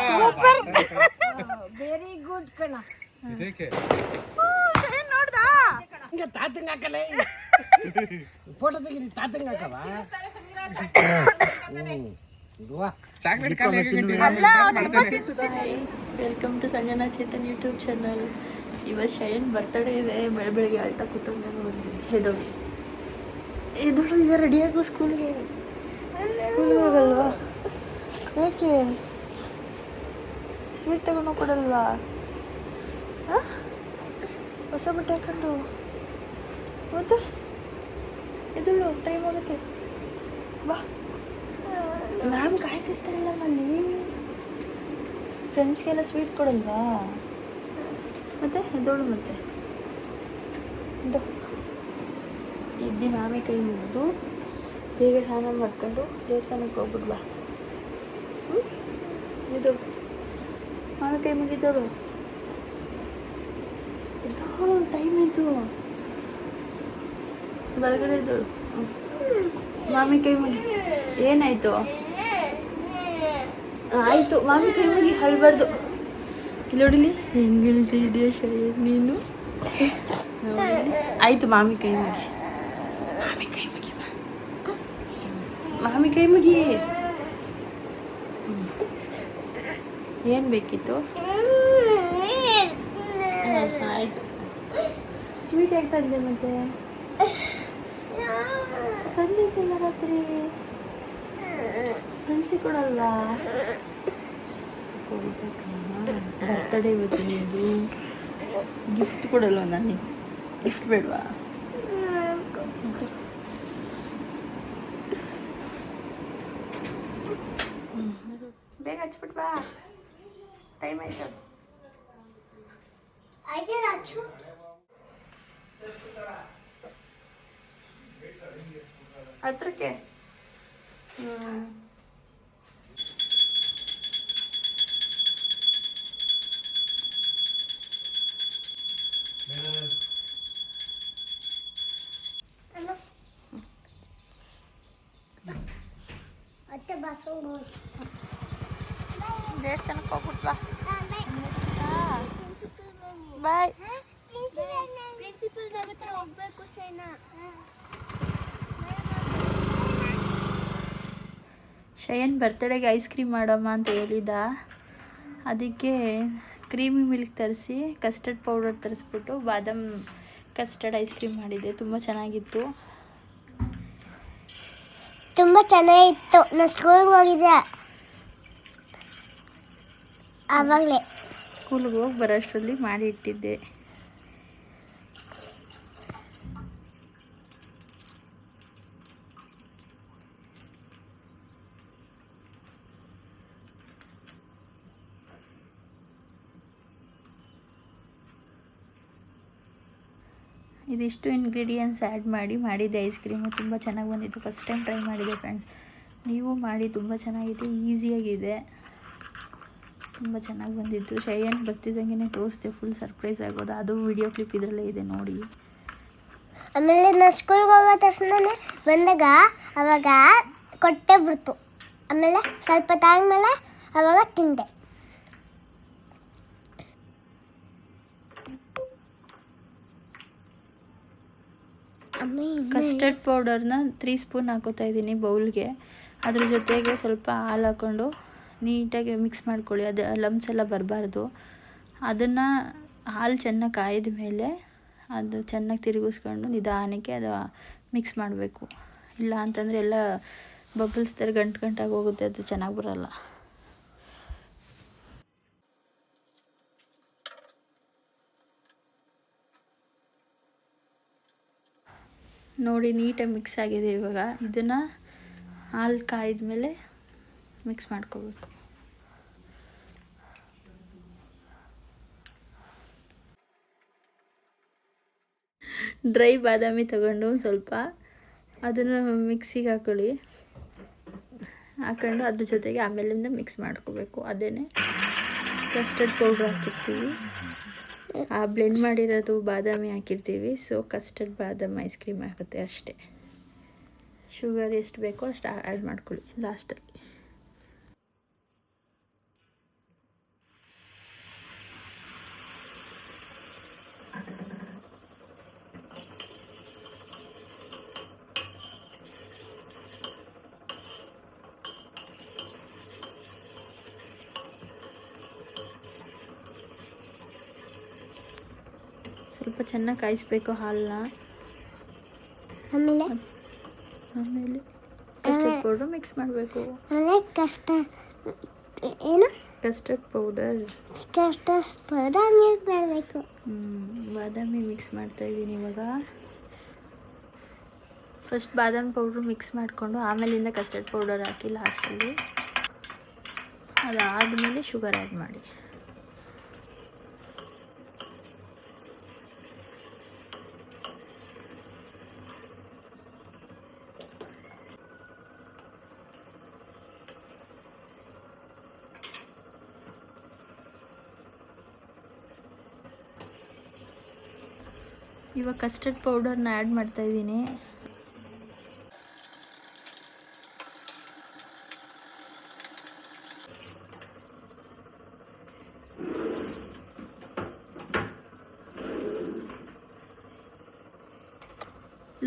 Super, very good ಕಣ. ನೋಡ್ದಾ ಹಿಂಗ ತಾತಂಗ ಹಾಕಲ್ಲ, ಫೋಟೋ ತೆಗೀರಿ, ತಾತಂಗ ಹಾಕವ. Welcome to Sanjana Chetan YouTube channel. ಇವತ್ತು ಶಯನ್ ಬರ್ತಡೇ ಇದೆ. ಬೆಳಗ್ಗೆ ಅಳ್ತಾ ಕೂತ್ಕೊಂಡು ನೋಡಿ. ಎದೋಳು ಈಗ ರೆಡಿಯಾಗು ಸ್ಕೂಲ್ಗೆ ಹೋಗಲ್ವಾ? ಯಾಕೆ ಸ್ವೀಟ್ ತಗೊಂಡು ಕೊಡಲ್ವಾ? ಹೊಸ ಬಟ್ಟೆ ಹಾಕೊಂಡು ಮತ್ತೆ ಎದೋಳು, ಟೈಮ್ ಆಗುತ್ತೆ, ಬಾ. ಮ್ಯಾಮ್ ಕಾಯ್ತಿರ್ತಾರಲ್ಲ ಅಲ್ಲಿ. ಫ್ರೆಂಡ್ಸ್ಗೆಲ್ಲ ಸ್ವೀಟ್ ಕೊಡಲ್ವಾ? ಮತ್ತೆ ಎದ್ದೋಳು, ಮತ್ತೆ ಎದ್ದು ಮಾಮಿ ಕೈ ಮುಗಿದು ಬೇಗ ಸ್ನಾನ ಮಾಡ್ಕೊಂಡು ದೇವಸ್ಥಾನಕ್ಕೆ ಹೋಗ್ಬಿಡ್ವಾ. ಎದ್ದೋಳು, ಮಾಮಿ ಕೈ ಮುಗಿದೋಳು, ಎದ್ದೋಳು, ಟೈಮ್ ಆಯಿತು. ಬಲಗಡೆ ಎದ್ದೋಳು, ಮಾಮಿ ಕೈ ಮುಗಿ. ಏನಾಯಿತು? ಆಯಿತು, ಮಾಮಿ ಕೈ ಮುಗಿ, ಅಳ್ಬಾರ್ದು. ಇಲ್ಲಿ ನೋಡಿಲಿ ಹೆಂಗೆ ಹೇಳ್ತಿದ್ದೀಯ ಶಯನ್ ನೀನು. ಆಯಿತು, ಮಾಮಿ ಕೈ ಮುಗಿ, ಮಾಮಿ ಕೈ ಮುಗಿ, ಮಾಮಿ ಕೈ ಮುಗಿ. ಏನು ಬೇಕಿತ್ತು? ಆಯಿತು. ಸ್ವೀಟ್ ಯಾಕೆ ತಂದೆ? ಮತ್ತೆ ತಂದಿದ್ದಲ್ಲ ರಾತ್ರಿ, ಫ್ರೆಂಡ್ಸಿಗೆ ಕೊಡಲ್ವಾ? ಬರ್ತಡೇ ಇವತ್ತು ನಿಂದು, ಗಿಫ್ಟ್ ಕೊಡಲ್ವ? ನನಗೆ ಗಿಫ್ಟ್ ಬೇಡವಾ? ಬೇಗ ಹಚ್ಬಿಟ್ವಾ, ಟೈಮ್ ಆಯ್ತು. ಹತ್ರಕ್ಕೆ ದೇವಸ್ಥಾನಕ್ಕೆ ಹೋಗ್ಬಿಟ್ವಾ? ಬಾಯ್. ಶಯನ್ ಬರ್ತಡೆಗೆ ಐಸ್ ಕ್ರೀಮ್ ಮಾಡಮ್ಮ ಅಂತ ಹೇಳಿದ. ಅದಕ್ಕೆ ಕ್ರೀಮಿ ಮಿಲ್ಕ್ ತರಿಸಿ ಕಸ್ಟರ್ಡ್ ಪೌಡರ್ ತರಿಸ್ಬಿಟ್ಟು ಬಾದಾಮ್ ಕಸ್ಟರ್ಡ್ ಐಸ್ ಕ್ರೀಮ್ ಮಾಡಿದೆ. ತುಂಬ ಚೆನ್ನಾಗಿತ್ತು. ತುಂಬ ಚೆನ್ನಾಗಿತ್ತು. ನಾನು ಸ್ಕೂಲ್ಗೆ ಹೋಗಿದ್ದೆ ಆವಾಗಲೇ. ಸ್ಕೂಲ್ಗೆ ಹೋಗಿ ಬರೋಷ್ಟರಲ್ಲಿ ಮಾಡಿ ಇಟ್ಟಿದ್ದೆ. ಇದಿಷ್ಟು ಇಂಗ್ರೀಡಿಯೆಂಟ್ಸ್ ಆ್ಯಡ್ ಮಾಡಿದ್ದೆ ಐಸ್ ಕ್ರೀಮು. ತುಂಬ ಚೆನ್ನಾಗಿ ಬಂದಿತ್ತು. ಫಸ್ಟ್ ಟೈಮ್ ಟ್ರೈ ಮಾಡಿದೆ ಫ್ರೆಂಡ್ಸ್. ನೀವು ಮಾಡಿ, ತುಂಬ ಚೆನ್ನಾಗಿದೆ, ಈಸಿಯಾಗಿದೆ, ತುಂಬ ಚೆನ್ನಾಗಿ ಬಂದಿತ್ತು. ಶಯನ್ ಬರ್ತಿದ್ದಂಗೆ ತೋರಿಸ್ದೆ, ಫುಲ್ ಸರ್ಪ್ರೈಸ್ ಆಗೋದು. ಅದು ವಿಡಿಯೋ ಕ್ಲಿಪ್ ಇದರಲ್ಲೇ ಇದೆ ನೋಡಿ. ಆಮೇಲೆ ನಾನು ಸ್ಕೂಲ್ಗೆ ಹೋಗೋ ತಕ್ಷಣನೇ ಬಂದಾಗ ಅವಾಗ ಕೊಟ್ಟೆ ಬಿಡ್ತು. ಆಮೇಲೆ ಸ್ವಲ್ಪ ತಾದ್ಮೇಲೆ ಅವಾಗ ತಿಂದೆ. ಕಸ್ಟರ್ಡ್ ಪೌಡರ್ನ 3 ಸ್ಪೂನ್ ಹಾಕೋತಾ ಇದ್ದೀನಿ ಬೌಲ್ಗೆ. ಅದ್ರ ಜೊತೆಗೆ ಸ್ವಲ್ಪ ಹಾಲು ಹಾಕ್ಕೊಂಡು ನೀಟಾಗಿ ಮಿಕ್ಸ್ ಮಾಡ್ಕೊಳ್ಳಿ. ಅದು ಲಮ್ಸ್ ಎಲ್ಲ ಬರಬಾರ್ದು. ಅದನ್ನು ಹಾಲು ಚೆನ್ನಾಗಿ ಕಾಯ್ದ ಮೇಲೆ ಅದು ಚೆನ್ನಾಗಿ ತಿರುಗಿಸ್ಕೊಂಡು ನಿಧಾನಕ್ಕೆ ಅದು ಮಿಕ್ಸ್ ಮಾಡಬೇಕು. ಇಲ್ಲ ಅಂತಂದರೆ ಎಲ್ಲ ಬಬಲ್ಸ್ ಥರ ಗಂಟಾಗಿ ಹೋಗುತ್ತೆ, ಅದು ಚೆನ್ನಾಗಿ ಬರೋಲ್ಲ. ನೋಡಿ ನೀಟಾಗಿ ಮಿಕ್ಸ್ ಆಗಿದೆ. ಇವಾಗ ಇದನ್ನು ಹಾಲು ಕಾಯ್ದ ಮೇಲೆ ಮಿಕ್ಸ್ ಮಾಡ್ಕೋಬೇಕು. ಡ್ರೈ ಬಾದಾಮಿ ತಗೊಂಡು ಒಂದು ಸ್ವಲ್ಪ ಅದನ್ನು ಮಿಕ್ಸಿಗೆ ಹಾಕ್ಕೊಂಡು ಅದ್ರ ಜೊತೆಗೆ ಆಮೇಲಿಂದ ಮಿಕ್ಸ್ ಮಾಡ್ಕೋಬೇಕು. ಅದೇ ಕಸ್ಟರ್ಡ್ ಪೌಡ್ರ್ ಹಾಕಿರ್ತೀವಿ, ಆ ಬ್ಲೆಂಡ್ ಮಾಡಿರೋದು ಬಾದಾಮಿ ಹಾಕಿರ್ತೀವಿ. ಸೊ ಕಸ್ಟರ್ಡ್ ಬಾದಾಮ್ ಐಸ್ ಕ್ರೀಮ್ ಆಗುತ್ತೆ ಅಷ್ಟೇ. ಶುಗರ್ ಎಷ್ಟು ಬೇಕೋ ಅಷ್ಟು ಆ್ಯಡ್ ಮಾಡ್ಕೊಳ್ಳಿ ಲಾಸ್ಟಲ್ಲಿ. ಸ್ವಲ್ಪ ಚೆನ್ನಾಗಿ ಕಾಯಿಸ್ಬೇಕು ಹಾಲನ್ನ. ಆಮೇಲೆ ಆಮೇಲೆ ಕಸ್ಟರ್ಡ್ ಪೌಡ್ರ್ ಮಿಕ್ಸ್ ಮಾಡಬೇಕು. ಆಮೇಲೆ ಏನು ಕಸ್ಟರ್ಡ್ ಪೌಡರ್ ಮಿಲ್ಕ್ ಮಾಡಬೇಕು. ಬಾದಾಮಿ ಮಿಕ್ಸ್ ಮಾಡ್ತಾಯಿದ್ದೀನಿ ಇವಾಗ. ಫಸ್ಟ್ ಬಾದಾಮಿ ಪೌಡ್ರು ಮಿಕ್ಸ್ ಮಾಡಿಕೊಂಡು ಆಮೇಲಿಂದ ಕಸ್ಟರ್ಡ್ ಪೌಡರ್ ಹಾಕಿ ಲಾಸ್ಟಲ್ಲಿ. ಅದಾದಮೇಲೆ ಶುಗರ್ ಆ್ಯಡ್ ಮಾಡಿ. ಇವಾಗ ಕಸ್ಟರ್ಡ್ ಪೌಡರ್ನ ಆ್ಯಡ್ ಮಾಡ್ತಾಯಿದ್ದೀನಿ.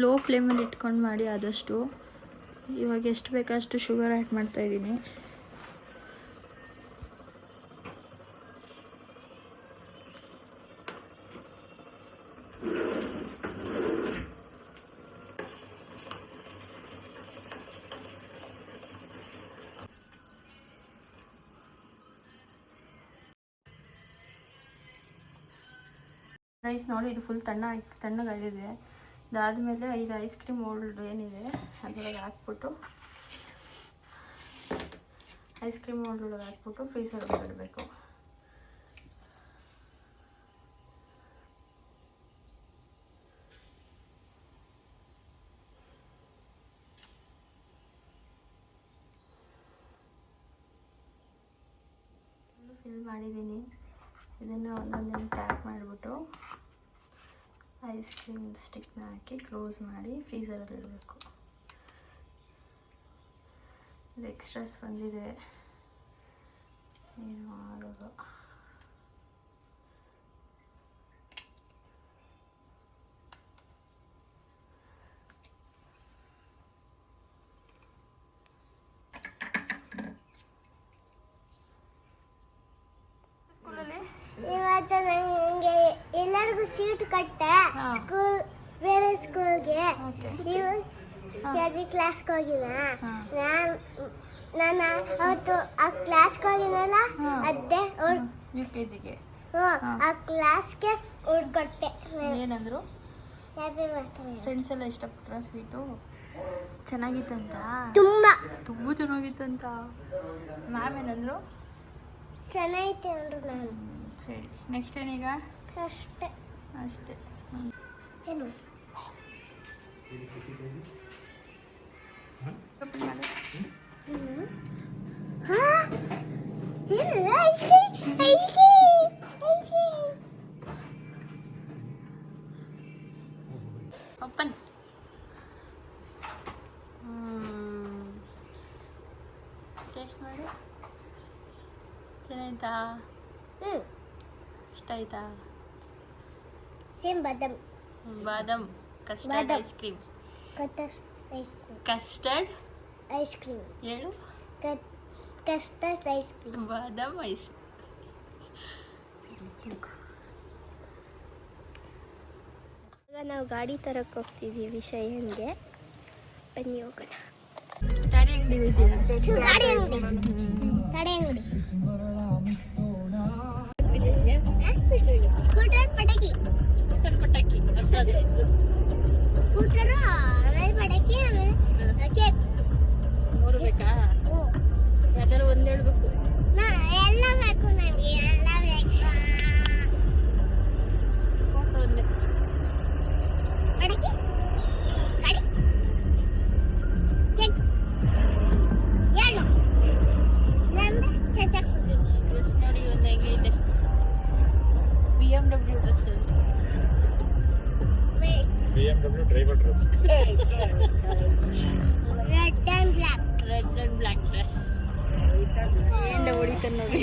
ಲೋ ಫ್ಲೇಮಲ್ಲಿ ಇಟ್ಕೊಂಡು ಮಾಡಿ ಆದಷ್ಟು. ಇವಾಗ ಎಷ್ಟು ಬೇಕಷ್ಟು ಶುಗರ್ ಆ್ಯಡ್ ಮಾಡ್ತಾಯಿದ್ದೀನಿ. ರೈಸ್ ನೋಡಿ, ಇದು ಫುಲ್ ತಣ್ಣಗಾಗಿದೆ. ಇದಾದಮೇಲೆ 5 ಐಸ್ ಕ್ರೀಮ್ ಮೋಲ್ಡ್ ಏನಿದೆ ಅದರೊಳಗೆ ಹಾಕ್ಬಿಟ್ಟು ಐಸ್ ಕ್ರೀಮ್ ಮೋಲ್ಡ್ ಒಳಗೆ ಹಾಕ್ಬಿಟ್ಟು ಫ್ರೀಸರ್ಗೆ ಇಡಬೇಕು. ಫಿಲ್ ಮಾಡಿದ್ದೀನಿ. ಇದನ್ನು ಒಂದೊಂದೇ ಪ್ಯಾಕ್ ಮಾಡಿಬಿಟ್ಟು ಐಸ್ ಕ್ರೀಮ್ ಸ್ಟಿಕ್ನ ಹಾಕಿ ಕ್ಲೋಸ್ ಮಾಡಿ ಫ್ರೀಸರಲ್ಲಿ ಇಡಬೇಕು. ಇದು ಎಕ್ಸ್ಟ್ರಾಸ್ ಬಂದಿದೆ, ಏನು ಆಗೋದು. ಸ್ಕೂಲಲ್ಲಿ ಇವತ್ತು ನನಗೆ ಎಲ್ಲರಿಗೂ ಸೀಟ್ ಕಟ್ಟೆ. ಸ್ಕೂಲ್ ಬೇರೆ ಸ್ಕೂಲ್ಗೆ. ನೀವು KG ಕ್ಲಾಸ್ಗೆ ಹೋಗಿನ. ನಾನು ಅವತ್ತು ಆ ಕ್ಲಾಸ್ಗೆ ಹೋಗಿನಲ್ಲ, ಅದೇ UKGಗೆ ಆ ಕ್ಲಾಸ್ಗೆ ಕೊಟ್ಟೆ. ಏನಂದ್ರು? Happy birthday. ಫ್ರೆಂಡ್ಸ್ ಎಲ್ಲ ಇಷ್ಟಪಟ್ರ ಸ್ವೀಟು? ಚೆನ್ನಾಗಿತ್ತಂತ? ತುಂಬ ಚೆನ್ನಾಗಿತ್ತಂತ. ಮ್ಯಾಮ್ ಏನಂದ್ರು? ಚೆನ್ನಾಗಿತ್ತು ಅಂದರು. ನಾನು ಸರಿ, ನೆಕ್ಸ್ಟ್ ಏನೀಗ? ಅಷ್ಟೇ. ಏನು ಓಪನ್. ಟೇಸ್ಟ್ ಮಾಡಿ. ಚೆನ್ನಾಯ್ತಾ? ಇಷ್ಟ ಆಯ್ತಾ? Same badam custard ice cream. Custard ice cream ಹೇಳು. Custard ice cream. Badam ice. ಇವಾಗ ನಾವು ಗಾಡಿ ತರಕ್ಕೆ ಹೋಗ್ತಿದ್ದೀವಿ ಶಯನ್ಗೆ. ಬನ್ನಿ ಹೋಗೋಣ. ಗಾಡಿ ಅಂಗಡಿ ಹೋಯ್ತೀರಾ? ಗಾಡಿ ಅಂಗಡಿ. ಸ್ಕೂಟರ್ ಪಟಾಕಿ. ಸ್ಕೂಟರು ಆಮೇಲೆ ಪಟಾಕಿ ಆಮೇಲೆ ಕೇಕ್. 3 ಬೇಕಾ? ಯಾವ್ದಾರು ಒಂದು ಹೇಳ್ಬೇಕು. ಎಲ್ಲ ಬೇಕು ನಮಗೆ, ಎಲ್ಲ ಬೇಕು. ಸ್ಕೂಟರ್ ಒಂದೇ. ಪಟಾಕಿ, ಗಾಡಿ, ಕೇಕ್, ಎರಡು ಲಂಬೆ ಚಚಕ್. ಡ್ರೆಸ್ ನೋಡಿ ಒಂದು ಹೆಂಗೆ ಇದೆ. BMW dress. BMW driver dress. Red and black dress. ಏನು ಹೊಡಿತಾನೆ ನೋಡಿ.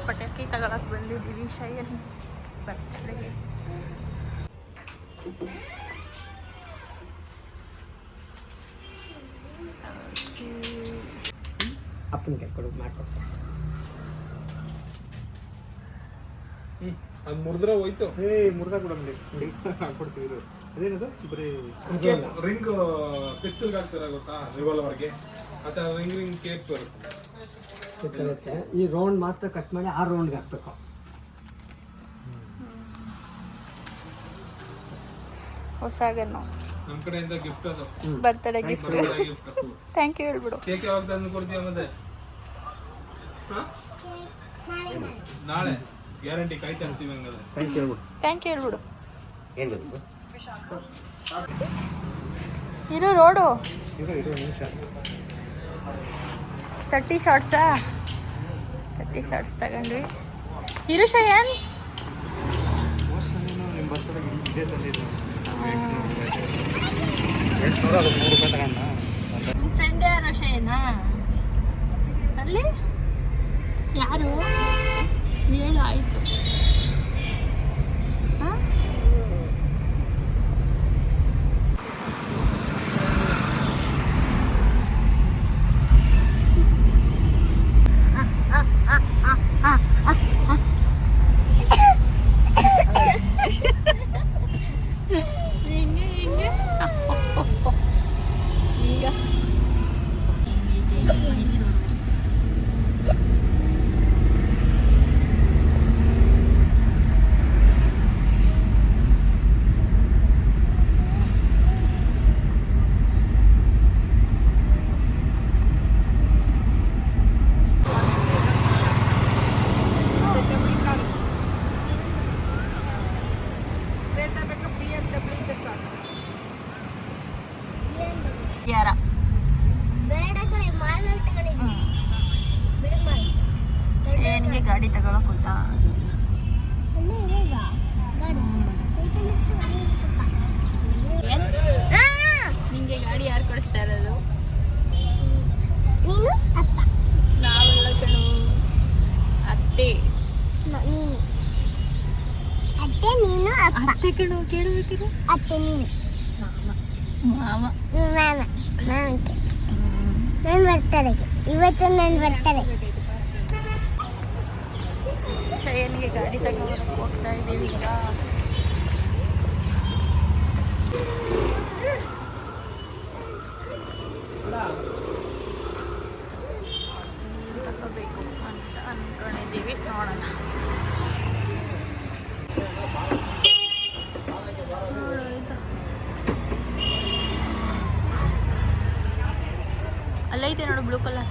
ಪಟಾಕಿ ತಗೊಳಕ್ಕೆ ಬಂದಿದ್ದೀವಿ ಶಯನ್ ಬರ್ತಡೆಗೆ. ಅಪ್ಪನ ಕರ್ಕೊಂಡು ಮಾಡ್ಕೊಡ್ತಾರೆ. ಅದು ಮುರಿದ್ರೆ ಹೋಯ್ತು. ಮುರ್ದ ಕೂಡ ಹಾಕ್ಕೊಡ್ತೀವಿ. ಇದು ಅದೇನದು ಬರೀ ರಿಂಗ್ ಪಿಸ್ಟಲ್ಗೆ ಹಾಕ್ತಾರೆ ಗೊತ್ತಾ, ರಿವಾಲ್ವರ್ಗೆ ಆ ಥರ ರಿಂಗ್ ಕೇಪ್ ಇರುತ್ತೆ. ಈ ರೌಂಡ್ ಮಾತ್ರ ಕಟ್ ಮಾಡಿ ಆ ರೌಂಡ್ಗೆ ಹಾಕ್ಬೇಕು. ಹೊಸ ಗನ್ನು ನಮ್ಮ ಕಡೆಯಿಂದ ಗಿಫ್ಟ್ ಅದು, birthday gift. Gift. Thank you ಹೇಳ್ಬಿಡು. ಕೇಕ್ ಯಾವಾಗ ತಂದು ಕೊಡ್ತೀಯ ಮತ್ತೆ? ನಾಳೆ ಗ್ಯಾರಂಟಿ ಕಾಯ್ತಾ ಇರ್ತೀವಿ ಹಂಗಾದ್ರೆ. ಥ್ಯಾಂಕ್ ಯು ಹೇಳ್ಬಿಡು. ಇರು ರೋಡು 30 ಶಾರ್ಟ್ಸಾ? 30 ಶಾರ್ಟ್ಸ್ ತಗೊಂಡ್ವಿ. ಇರು ಶಯನ್. ನಿಮ್ಮ ಫ್ರೆಂಡ್ ಯಾರು ಶಯನಾ? ಅಲ್ಲಿ ಯಾರು ಹೇಳು ಆಯಿತು. ಹಾಂ ಹಿಂಗೆ ಹಿಂಗೆ ಈಗ ಹಿಂಗಿದೆ ಮೈಸೂರು. ಯಾರ ಬೇಡ ಕಡೆ ಮಾಲಲ್ಲಿ ತಗೊಂಡಿದ್ದೀನಿ. ಬಿಡು ಮಾಲ್. ಏನಿಗೆ ಗಾಡಿ ತಗೊಳಕ್ ಹೋಯ್ತಾ? ಅಲ್ಲೇ ಇವಾಗ ಗಾಡಿ ಸೈಕಲ್ ಇತ್ತು, ಅಲ್ಲಿ ಇತ್ತಪ್ಪ. ನಿಂಗೆ ಗಾಡಿ ಯಾರು ಕಳಿಸ್ತಾ ಇರೋದು? ನೀನು ಅಪ್ಪ. ನಾವೆಲ್ಲ ಕಣು ಅತ್ತೆ. ನೀನು ಅತ್ತೆ, ನೀನು ಅಪ್ಪ. ಅತ್ತೆ ಕಣು ಕೇಳಬೇಕಿರು. ಅತ್ತೆ ನೀನು ಮಾಮ. ಮಾಮ. ಮಾಮಕ್ಕೆ ನನ್ನ ಬರ್ತಡೆಗೆ ಇವತ್ತು ನನ್ನ ಬರ್ತಡೆ. ಶಯನ್ಗೆ ಗಾಡಿ ತಗೊಂಡು ಹೋಗ್ತಾ ಇದ್ದೀವಿ ಈಗ. ತಗೋಬೇಕು ಅಂತ ಅನ್ಕೊಂಡಿದ್ದೀವಿ, ನೋಡೋಣ. ಅಲ್ಲೈತೆ ನೋಡು ಬ್ಲೂ ಕಲರ್.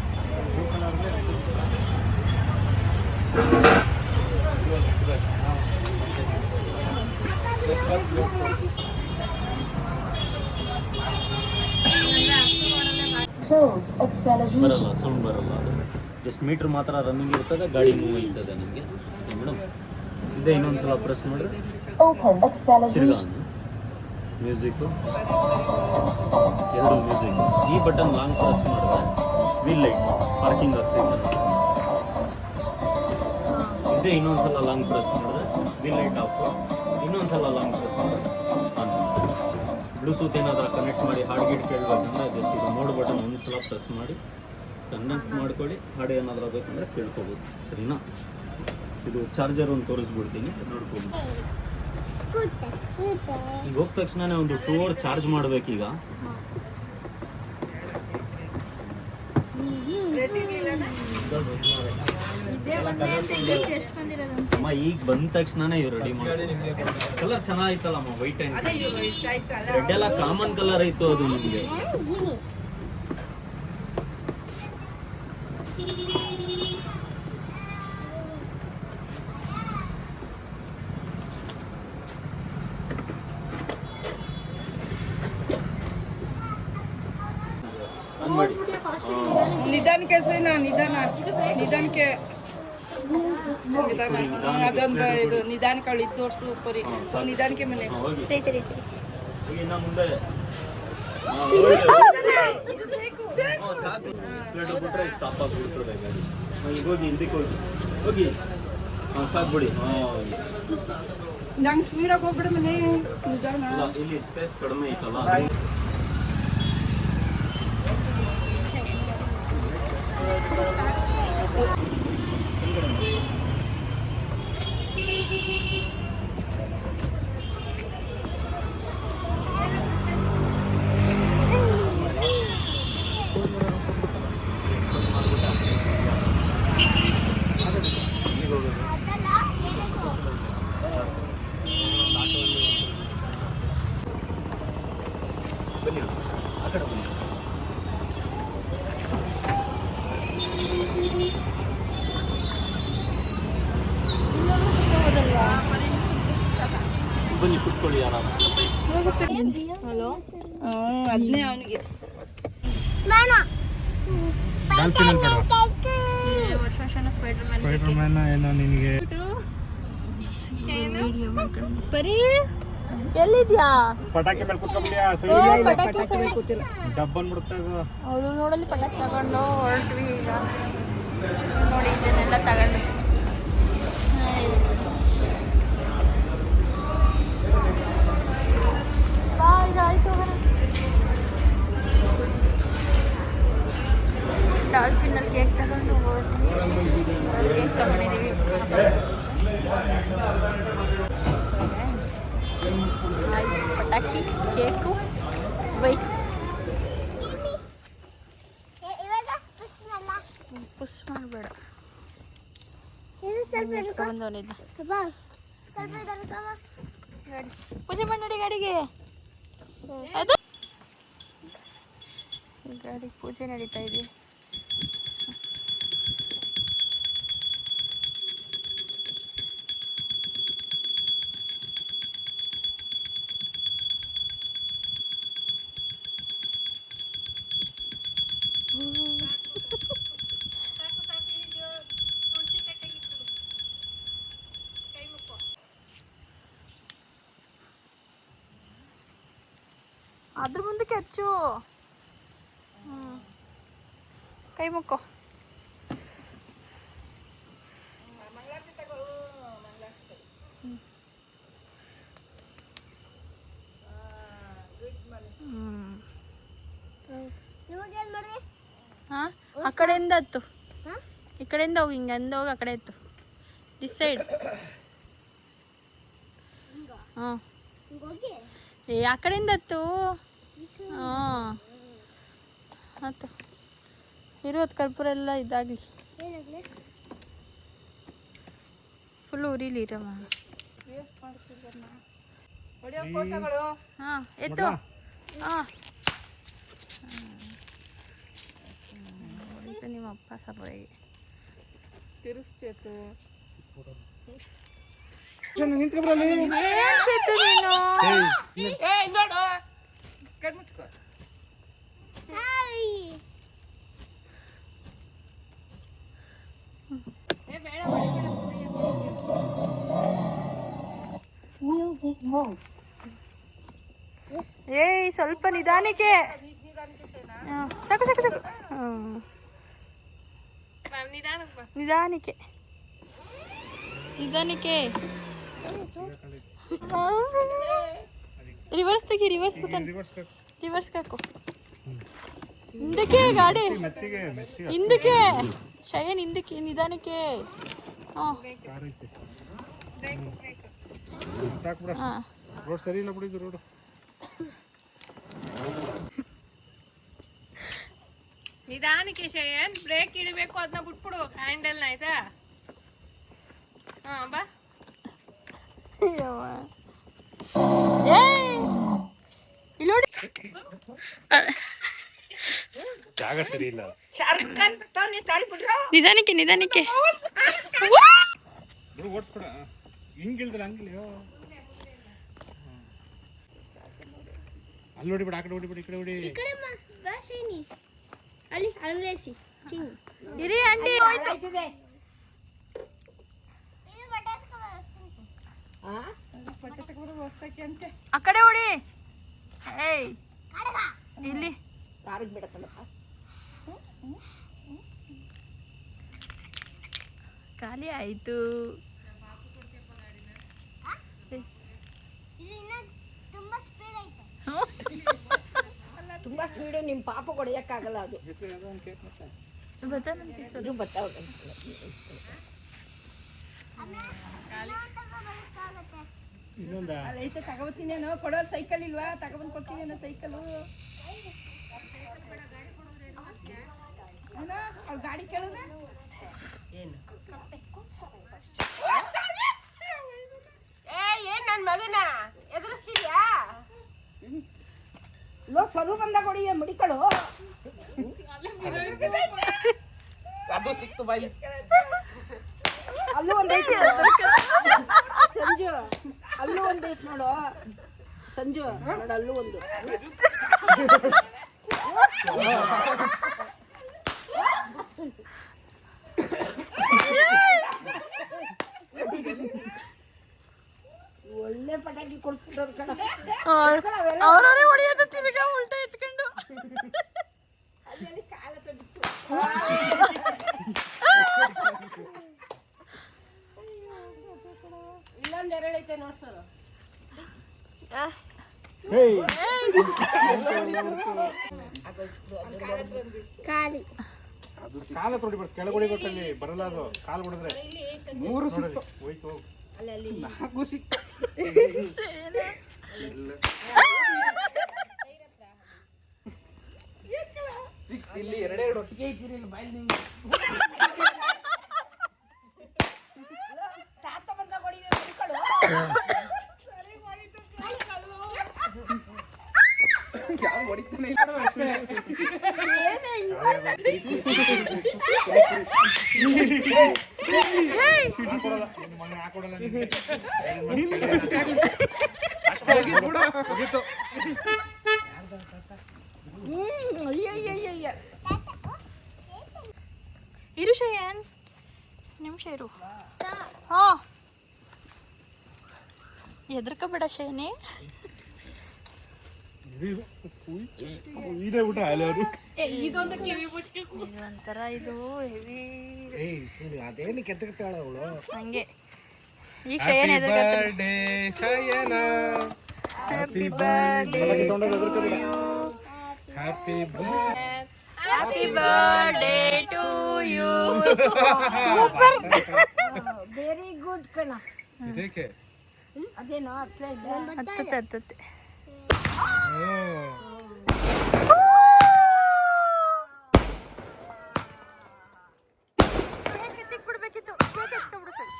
ಬರಲ್ಲ, ಸೌಂಡ್ ಬರಲ್ಲ. ಜಸ್ಟ್ ಮೀಟ್ರ್ ಮಾತ್ರ ರನ್ನಿಂಗ್ ಇರ್ತದೆ, ಗಾಡಿ ಮೂವ್ ಆಗ್ತದೆ ನಿಮಗೆ ಮೇಡಮ್. ಇದೇ ಇನ್ನೊಂದ್ಸಲ ಪ್ರೆಸ್ ಮಾಡಿದ್ರೆ ತಿರ್ಗಾ ಮ್ಯೂಸಿಕ್ಕು, ಎರಡು ಮ್ಯೂಸಿಕ್. ಈ ಬಟನ್ ಲಾಂಗ್ ಪ್ರೆಸ್ ಮಾಡಿದ್ರೆ ವೀಲ್ ಲೈಟ್ ಪಾರ್ಕಿಂಗ್ ಆಗ್ತೈತೆ. ಇದೇ ಇನ್ನೊಂದ್ಸಲ ಲಾಂಗ್ ಪ್ರೆಸ್ ಮಾಡಿದ್ರೆ ವೀಲ್ ಲೈಟ್ ಆಫ್, ಇನ್ನೊಂದ್ಸಲ ಲಾಂಗ್ ಪ್ರೆಸ್ ಮಾಡಿದ್ರೆ ಆನ್. ಬ್ಲೂಟೂತ್ ಏನಾದರೂ ಕನೆಕ್ಟ್ ಮಾಡಿ ಹಾಡು ಗಿಡ್ ಕೇಳಬೇಕಂದ್ರೆ ಜಸ್ಟ್ ಇದು ಮೋಡ್ ಬಟನ್ ಒಂದ್ಸಲ ಪ್ರೆಸ್ ಮಾಡಿ ಕನೆಕ್ಟ್ ಮಾಡ್ಕೊಳ್ಳಿ. ಹಾಡು ಏನಾದರೂ ಬೇಕಂದ್ರೆ ಕೇಳ್ಕೊಬೋದು, ಸರಿನಾ? ಇದು ಚಾರ್ಜರ್ ಒಂದು ತೋರಿಸ್ಬಿಡ್ತೀನಿ, ನೋಡ್ಕೊಂಡು. ಈಗ ಹೋದ ತಕ್ಷಣನೇ ಒಂದು 2 hour ಚಾರ್ಜ್ ಮಾಡ್ಬೇಕೀಗ. ಅಮ್ಮ ಈಗ ಬಂದ ತಕ್ಷಣನೇ ಇವ್ ರೆಡಿ ಮಾಡಿ. ಕಲರ್ ಚೆನ್ನಾಗಿತ್ತಲ್ಲಮ್ಮ, ವೈಟ್ ಆ್ಯಂಡ್ ರೆಡ್ ಎಲ್ಲ ಕಾಮನ್ ಕಲರ್ ಇತ್ತು ಅದು ನಿಮಗೆ. ಮಾಡಿ ನಿಧಾನಕ್ಕೆ ಸೈನಾ, ನಿಧಾನಕ್ಕೆ ಅದೊಂದು ಇದು ನಿಧಾನಕ್ಕೆ ಅವಳು ಇದ್ದು ಸೂಪರಿ. ನಿಧಾನಕ್ಕೆ ಮನೆ ಇನ್ನು ಮುಂದೆ ಸಾಕು. ಬಿಟ್ರೆ ಸ್ಟಾಪ್ ಆಗಿಬಿಡ್ತದೆ ಗಾಡಿ. ಈಗ ಹೋಗಿ ಹಿಂದಕ್ಕೆ ಹೋಗಿ ಹಾಂ ಸಾಕು ಬಿಡಿ. ನಂಗೆ ಸ್ಪೀಡಾಗಿ ಹೋಗ್ಬಿಡ ಮನೆ ನಿಧಾನ. ಇಲ್ಲ, ಇಲ್ಲಿ ಸ್ಪೇಸ್ ಕಡಿಮೆ ಐತಲ್ಲ. ಬನ್ನಿ ಆ ಕಡೆ ಬನ್ನಿ. ಬನ್ನಿ ಕುತ್ಕೊಳ್ಳಿ ಆರಾಮ. ಅದನ್ನೇ ಅವನಿಗೆ ಬರೀ ಎಲ್ಲಿದ್ಯಾ? ಪಟಾಕಿ ಮೇಲೆ ಕುತ್ಕೊಂಡ್ಬಿಟ್ಟಿಯಾ? ಕೂತಿಲ್ಲ. ಡಬ್ಬ ಅಂದ್ಬಿಡುತ್ತೆ ಅದು. ಅವಳು ನೋಡಲ್ಲಿ ಪಟಾಕಿ ತಗೊಂಡು ಹೊರಟ್ವಿ ಈಗ. ನೋಡಿ ಇದನ್ನೆಲ್ಲ ತಗೊಂಡು ಈಗ ಆಯ್ತು. ಡಾಲ್ಫಿನಲ್ಲಿ ಕೇಕ್ ತಗೊಂಡು ಹೊರಟ್ವಿ. ಕೇಕ್ ತಗೊಂಡಿದ್ದೀವಿ. ಆಯ್ತು ಪಟಾಕಿ ಕೇಕು ಬೈಕ್ ಪುಷ್ ಮಾಡಬೇಡ. ಬಂದವನಿದ್ದ ಗಾಡಿ ಪೂಜೆ ಮಾಡಿ ನೋಡಿ ಗಾಡಿಗೆ. ಅದು ಗಾಡಿ ಪೂಜೆ ನಡೀತಾ ಇದೆ. ಅದ್ರ ಮುಂದಕ್ಕೆ ಹಚ್ಚು. ಕೈ ಮುಕ್ಕೋ. ಹಾಂ ಆ ಕಡೆಯಿಂದ ಹತ್ತು. ಈ ಕಡೆಯಿಂದ ಹೋಗಿ ಹಿಂಗೆ ಅಂದ ಹೋಗಿ ಆ ಕಡೆ ಎತ್ತು. This side. ಹಾಂ ಏ ಆ ಕಡೆಯಿಂದ ಹತ್ತು. ಹಾಂ ಹತ್ತು. ಇರೋದು ಕರ್ಪೂರ ಎಲ್ಲ ಇದಾಗಲಿ. ಫುಲ್ಲು ಉರಿಲಿ ಇರಮ್ಮ. ಹಾಂ ಎತ್ತು. ಹಾಂ ನಿಮ್ಮ ಅಪ್ಪ ಸಭೆಗೆ ತಿರುಸ್ಚೇತು ನಿಂತ್ಕೊಬ್ರಲ್ಲಿ. ನೀನು ನೋಡು ಕಣ್ ಮುಚ್ಕೋ. ಏಯ್ ಸ್ವಲ್ಪ ನಿಧಾನಕ್ಕೆ. ಸಾಕು ಸಾಕು ಸಾಕು. ನಿಧಾನಕ್ಕೆ ನಿಧಾನಕ್ಕೆ. ರಿವರ್ಸ್ ತೆಗಿ. Reverse button. ರಿವರ್ಸ್ ಹಾಕು. ಹಿಂದಕ್ಕೆ ಗಾಡಿ. ಹಿಂದಕ್ಕೆ ಶಯನ್ ಹಿಂದಕ್ಕೆ ನಿಧಾನಕ್ಕೆ. ಹಾಂ ಹಾಂ ರೋಡ್ ಸರಿ ಇಲ್ಲ ಬಿಡಿದ್ದು ರೋಡು. ನಿಧಾನಕ್ಕೆ ಶಯನ್ ಬ್ರೇಕ್ ಇಡಬೇಕು. ಅದನ್ನ ಬಿಟ್ಬಿಡು ಹ್ಯಾಂಡಲ್ನ. ಆಯ್ತಾ? ಹಾಂ ಬಾ. ಇಲ್ಲಿ ನೋಡಿ ಜಾಗ ಸರಿ ಇಲ್ಲ. ನಿಧಾನಕ್ಕೆ ನಿಧಾನಕ್ಕೆ. ಓಡಿಸ್ಕೊಡ. ಹಿಂಗೆ ಇಳಿದ್ರೆ ಹಂಗಿಲ್ಲ. ಅಲ್ಲಿ ಹೊಡಿಬಿಡ, ಆ ಕಡೆ ಹೊಡಿಬಿಡಿ, ಈ ಕಡೆ ಹೊಡಿ. ಅಲ್ಲಿ ಅಲ್ಲೇಸಿ ಚಿಂಗ್ ಇರಿ ಆಂಟಿ. ಆ ಕಡೆ ಹೊಡಿ. ಏಯ್ ಇಲ್ಲಿ ಖಾಲಿ ಆಯ್ತು. ತುಂಬಾ ಸ್ಪೀಡು ನಿಮ್ಮ ಪಾಪ ಹೊಡೆಯಕ್ಕಾಗಲ್ಲ ಅದು ಇದು ಬರ್ತಾವೆ ಅಲ್ಲ ಐತೆ ತಗೊಬತ್ತೀನೇನೋ ಕೊಡೋ ಸೈಕಲ್ ಇಲ್ವಾ ತಗೊಬಂದು ಕೊಡ್ತೀನೇನೋ ಸೈಕಲು ಅವ್ಳು ಗಾಡಿ ಕೇಳಿದ್ರೆ ಏನು ಏನ್ ನನ್ನ ಮಗನ ಎದುರಿಸ್ತಿದ್ಯಾ ಲೋ ಸಲು ಬಂದಾಗ ಹೊಡಿಯ ಮಡಿಕಳು ಅದು ಸಿಕ್ತು ಬಾಯಿ ಅಲ್ಲೂ ಒಂದೈತಿ ಸಂಜು ಅಲ್ಲೂ ಒಂದೈತಿ ನೋಡು ಸಂಜು ನೋಡು ಅಲ್ಲೂ ಒಂದು ಒಳ್ಳೆ ಪಟಾಕಿ ಕೊಡ್ಸ್ಬಿಟ್ಟವ್ರು ಕಣ ಅವ್ರವರೇ ಹೊಡಿಯೋದು ತಿರ್ಗಾ ಉಲ್ಟಾ ಎತ್ಕೊಂಡು ಅದ್ರಲ್ಲಿ ಕಾಲ ಬಿತ್ತು ಇಲ್ಲೊಂದು ಎರಡೈತೆ ನೋಡ್ ಸರ್ ಕಾಲಿ ಅದು ಕಾಲ ತೊಡಿ ಬರ್ತದೆ ಕೆಳಗಡೆ ಗೊತ್ತಲ್ಲಿ ಬರಲ್ಲ ಅದು ಕಾಲು ಹೊಡೆದ್ರೆ 3 ಸಿಕ್ತು ಹೋಯ್ತು ಅಲ್ಲಿ 4 ಸಿಕ್ತು ಇಲ್ಲಿ ಎರಡೆರಡು ಒಟ್ಟಿಗೆ ಇದ್ದೀರಿ ಇಲ್ಲಿ ಬಾಯಲ್ಲಿ ನೀವು ತಾತ ಬಂದಾಗ ಹೊಡಿವೆ ಮಡಿಕಳು ಯಾವ ಹೊಡಿತಾನೆ ಇಲ್ಲ ಇರು ಶಯನ್ ನಿಮಿಷ ಇರು ಹಾಂ ಹೆದರ್ಕೋಬೇಡ ಶಯನಿ ಇದೇ ಊಟ ಅಲ್ಲವರು ಇದೊಂದು ಕಿವಿ ಮುಚ್ಕೆ ಒಂಥರ ಇದು ಹೆವಿ ಅದೇನು ಕೆತ್ತಕ್ತಾಳ ಅವಳು ಹಂಗೆ ಈಗ ಶಯನ್ ಎದುರ್ಗತ್ತೆ birthday Shayan happy birthday happy happy birthday to you super very good ಕಣ ಇದಕ್ಕೆ ಅದೇನೋ ಅರ್ಥ ಇಲ್ಲ ಹತ್ತತ್ತೆ ಬಿಡ್ಬೇಕಿತ್ತು ಎತ್ಕೊಬಿಡು ಸರ್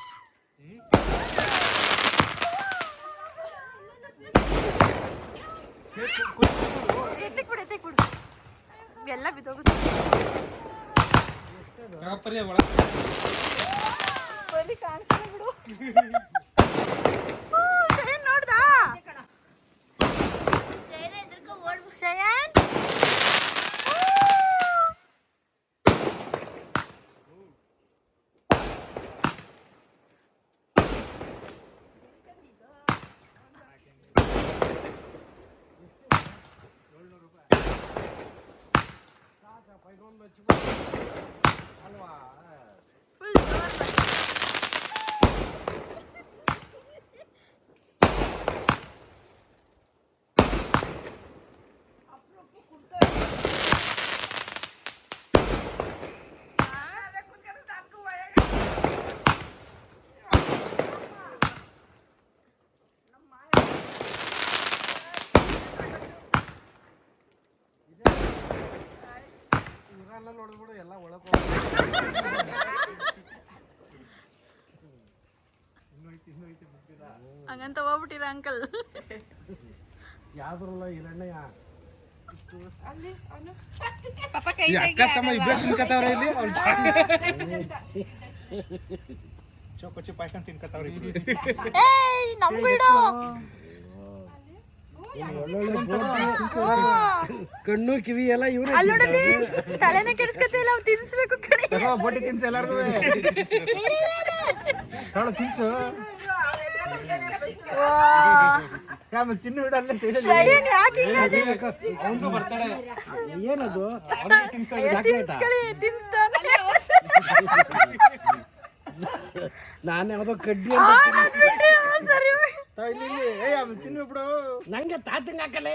ಎತ್ತಿಕ್ಬಿಡು ಎಲ್ಲ ಬಿದ್ದೋಗುತ್ತೆ ಬರೀ ಕಾಣಿಸ್ತಾ ಬಿಡು ಶಯನ್ ನೋಡ್ದಾ ಶಯನ್ ಫುಲ್ ನೋಡಿದ್ಬಿಡು ಎಲ್ಲ ಒಳಗೆ ಹಂಗಂತ ಹೋಗ್ಬಿಟ್ಟಿರ ಅಂಕಲ್ ಯಾವ್ದ್ರಲ್ಲ ಹಿರಣ್ಣಯ್ಯ ಪಾಪ ಕೈ ಅಕ್ಕ ತಮ್ಮ ಇಬ್ಬರು ತಿನ್ಕತ್ತವ್ರ ಇಲ್ಲಿ ಚೌಕೊಚ್ಚಿ ಪಾಯ್ಸ್ಕೊಂಡ್ ತಿನ್ಕತ್ತವ್ರ ಏಯ್ ನಮ್ಗೂ ಇಡು ಕಣ್ಣು ಕಿವಿ ಎಲ್ಲ ಇವ್ರೆ ಅಲ್ಲಿ ನೋಡಲಿ ತಲೆನೇ ಕೆಡಿಸ್ಕೊತಿಲ್ಲ ಅವ್ ತಿನ್ಸ್ಬೇಕು ಕಣಿ ಬೋಟಿ ತಿನ್ಸು ಎಲ್ಲಾರ್ಗು ತಿನ್ಸು ತಿನ್ನು ಬಿಡು ಅಲ್ಲೇ ಶಯನ್ ಯಾಕೆ ಹಿಂಗಾದಿ? ಅವನು ಬರ್ತಾಳೆ ಏನದು ತಿನ್ಸ್ಕೊಳ್ಳಿ ತಿಂತಾನೆ ನಾನು ಯಾವ್ದೋ ಕಡ್ಡಿ ಸರಿ ತಿನ್ಬಿಡು. ನಂಗೆ ತಾತಂಗೆ ಹಾಕಲ್ಲ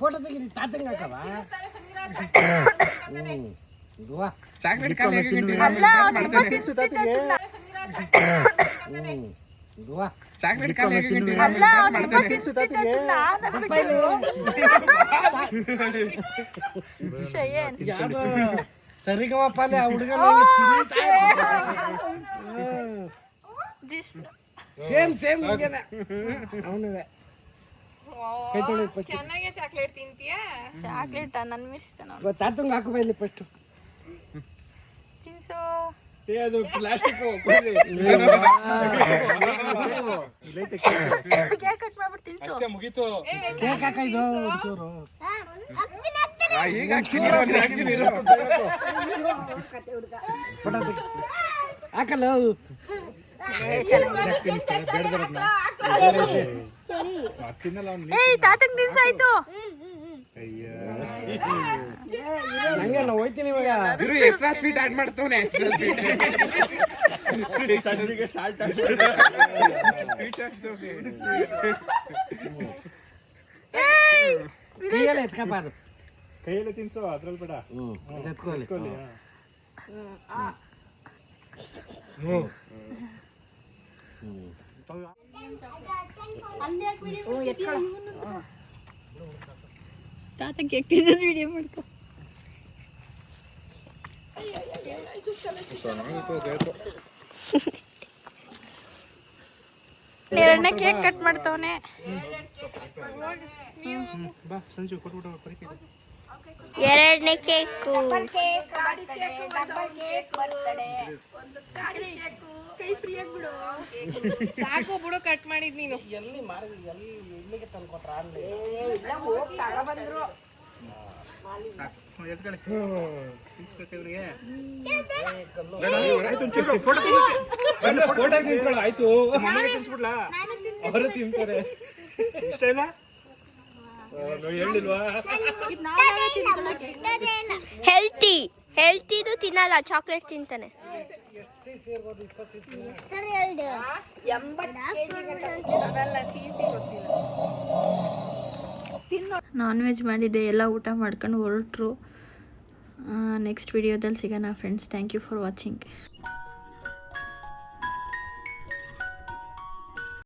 ಫೋಟೋ ತೆಗೀರಿ ತಾತಂಗೆ ಹಾಕವ ಚಾಕ್ಲೇಟ್ ಖಾಲಿ ಚಾಕ್ಲೇಟ್ ಖಾಲಿ ಸರಿಗಮಪ್ಪಾಲೆ ಆ ಹುಡುಗ ಸೇಮ್ ಸೇಮ್ ಅವನುವೆ ಚೆನ್ನಾಗೆ ಚಾಕ್ಲೇಟ್ ತಿಂತೀಯಾ? ಚಾಕ್ಲೇಟ್ ನನ್ನ ಮಿರ್ಸ್ತಾನ ತಾತಂಗೆ ಹಾಕುವ ಇಲ್ಲಿ ಫಸ್ಟು ತಿನ್ಸೋ. ಅದು ಪ್ಲಾಸ್ಟಿಕ್ ಕೇಕ್ ಕಟ್ ಮಾಡ್ಬಿಟ್ಟು ತಿನ್ಸೋ. ಅಷ್ಟೇ ಮುಗೀತು. ಕೇಕ್ ಹಾಕಿದ್ದು ಒಂಚೂರು ಈಗ ಹಾಕ್ತೀನಿ ಹಾಕಲ್ಲ ಏಯ್ ತಾತಂಗ್ ತಿನ್ಸಾಯ್ತು. ನಂಗೆ ನಾವು ಹೋಯ್ತೀನಿ ಇವಾಗ ಎಕ್ಸ್ಟ್ರಾ ಸ್ವೀಟ್ ಆಡ್ ಮಾಡ್ತವನೆ. ಕೈಯಲ್ಲೇ ಎತ್ಕಬಾರ್ದು ಕೈಯಲ್ಲಿ ತಿನ್ಸೋ ಅದ್ರಲ್ಲಿ ಬೇಡ. ಎತ್ಕೊಳ್ಳಿ ತಾತ ಕೇಕ್ ತಿನ್ನೋದು ವಿಡಿಯೋ ಮಾಡ್ಕೊ. ಎರಡನೇ ಕೇಕ್ ಕಟ್ ಮಾಡ್ತವನೆ. ಬಾ ಸಂಜು ಕೊಟ್ಬಿಟ್ಟು ಪರಿಚಯ. ಎರಡನೇ ಕೇಕು ಸಾಕು ಬಿಡು, ಕಟ್ ಮಾಡಿದ್ ನೀನು. ಫೋಟೋ ತಿಂತಾಳ ಆಯ್ತು. ತಿನ್ಸ್ಬಿಡ್ಲಾ? ಅವರು ತಿಂತಾರೆ. ಇಷ್ಟ ಇಲ್ಲ ಹೇಳಿಲ್ವಾ? ಹೆಲ್ತಿದು ತಿನ್ನಲ್ಲ, ಚಾಕ್ಲೇಟ್ ತಿಂತಾನೆ. ಅದಲ್ಲ, ಸಿಹಿ ಗೊತ್ತಿಲ್ಲ. ನಾನ್ ವೆಜ್ ಮಾಡಿದ್ದೆ, ಎಲ್ಲ ಊಟ ಮಾಡ್ಕೊಂಡು ಹೊರಟ್ರು. ನೆಕ್ಸ್ಟ್ ವಿಡಿಯೋದಲ್ಲಿ ಸಿಗೋಣ friends. Thank you for watching.